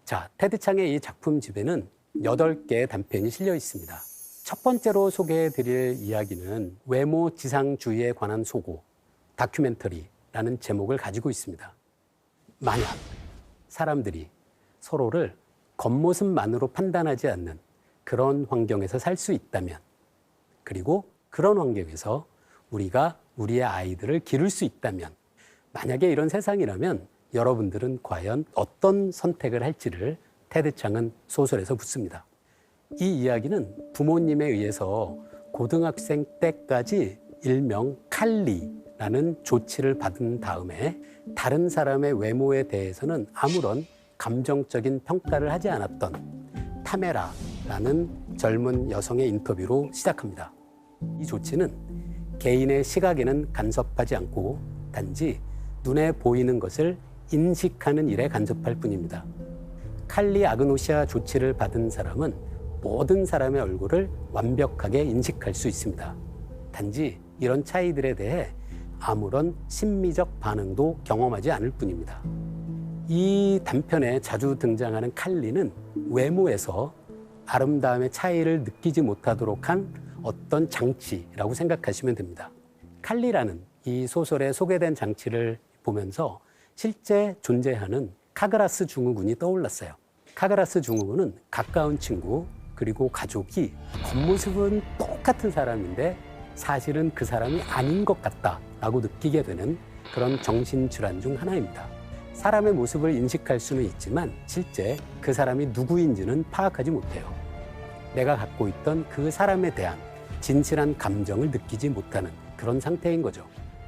자, 테드 창의 이 작품집에는 8개의 단편이 실려 있습니다. 첫 번째로 소개해드릴 이야기는 외모 지상주의에 관한 소고, 다큐멘터리라는 제목을 가지고 있습니다. 만약 사람들이 서로를 겉모습만으로 판단하지 않는 그런 환경에서 살 수 있다면, 그리고 그런 환경에서 우리가 우리의 아이들을 기를 수 있다면, 만약에 이런 세상이라면 여러분들은 과연 어떤 선택을 할지를 테드 창은 소설에서 묻습니다. 이 이야기는 부모님에 의해서 고등학생 때까지 일명 칼리라는 조치를 받은 다음에 다른 사람의 외모에 대해서는 아무런 감정적인 평가를 하지 않았던 타메라라는 젊은 여성의 인터뷰로 시작합니다. 이 조치는 개인의 시각에는 간섭하지 않고 단지 눈에 보이는 것을 인식하는 일에 간섭할 뿐입니다. 칼리 아그노시아 조치를 받은 사람은 모든 사람의 얼굴을 완벽하게 인식할 수 있습니다. 단지 이런 차이들에 대해 아무런 심미적 반응도 경험하지 않을 뿐입니다. 이 단편에 자주 등장하는 칼리는 외모에서 아름다움의 차이를 느끼지 못하도록 한 어떤 장치라고 생각하시면 됩니다. 칼리라는 이 소설에 소개된 장치를 보면서 실제 존재하는 카그라스 증후군이 떠올랐어요. 카그라스 증후군은 가까운 친구 그리고 가족이 겉모습은 똑같은 사람인데 사실은 그 사람이 아닌 것 같다라고 느끼게 되는 그런 정신질환 중 하나입니다. 사람의 모습을 인식할 수는 있지만 실제 그 사람이 누구인지는 파악하지 못해요. 내가 갖고 있던 그 사람에 대한 진실한 감정을 느끼지 못하는 그런 상태인 거죠.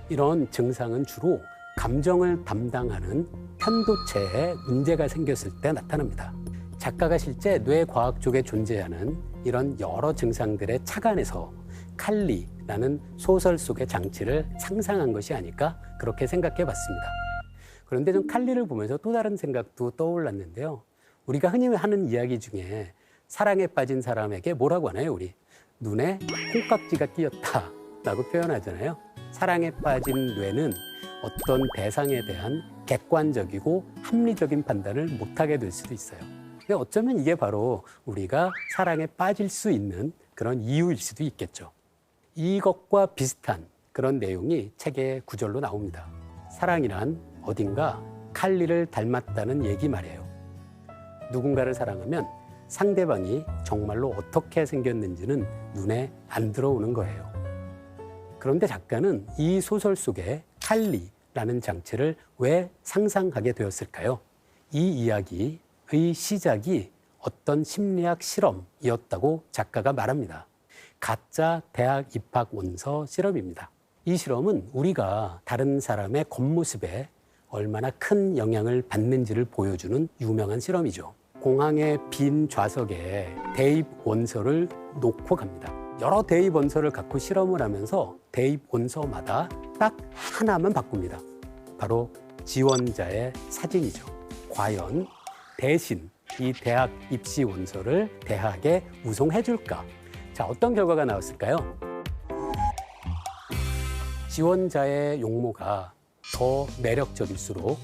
이런 증상은 주로 감정을 담당하는 편도체에 문제가 생겼을 때 나타납니다. 작가가 실제 뇌과학 쪽에 존재하는 이런 여러 증상들에 착안해서 칼리라는 소설 속의 장치를 상상한 것이 아닐까 그렇게 생각해 봤습니다. 그런데 좀 칼리를 보면서 또 다른 생각도 떠올랐는데요. 우리가 흔히 하는 이야기 중에 사랑에 빠진 사람에게 뭐라고 하나요? 우리 눈에 콩깍지가 끼었다라고 표현하잖아요. 사랑에 빠진 뇌는 어떤 대상에 대한 객관적이고 합리적인 판단을 못하게 될 수도 있어요. 근데 어쩌면 이게 바로 우리가 사랑에 빠질 수 있는 그런 이유일 수도 있겠죠. 이것과 비슷한 그런 내용이 책의 구절로 나옵니다. 사랑이란 어딘가 칼리를 닮았다는 얘기 말이에요. 누군가를 사랑하면 상대방이 정말로 어떻게 생겼는지는 눈에 안 들어오는 거예요. 그런데 작가는 이 소설 속에 칼리라는 장치를 왜 상상하게 되었을까요? 이 이야기의 시작이 어떤 심리학 실험이었다고 작가가 말합니다. 가짜 대학 입학 원서 실험입니다. 이 실험은 우리가 다른 사람의 겉모습에 얼마나 큰 영향을 받는지를 보여주는 유명한 실험이죠. 공항의 빈 좌석에 대입 원서를 놓고 갑니다. 여러 대입 원서를 갖고 실험을 하면서 대입 원서마다 딱 하나만 바꿉니다. 바로 지원자의 사진이죠. 과연 대신 이 대학 입시 원서를 대학에 우송해 줄까? 자, 어떤 결과가 나왔을까요? 지원자의 용모가 더 매력적일수록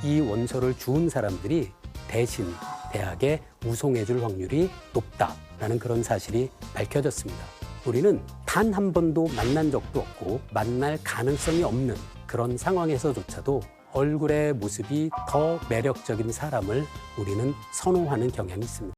이 원서를 주운 사람들이 대신 대학에 우송해 줄 확률이 높다라는 그런 사실이 밝혀졌습니다. 우리는 단 한 번도 만난 적도 없고 만날 가능성이 없는 그런 상황에서조차도 얼굴의 모습이 더 매력적인 사람을 우리는 선호하는 경향이 있습니다.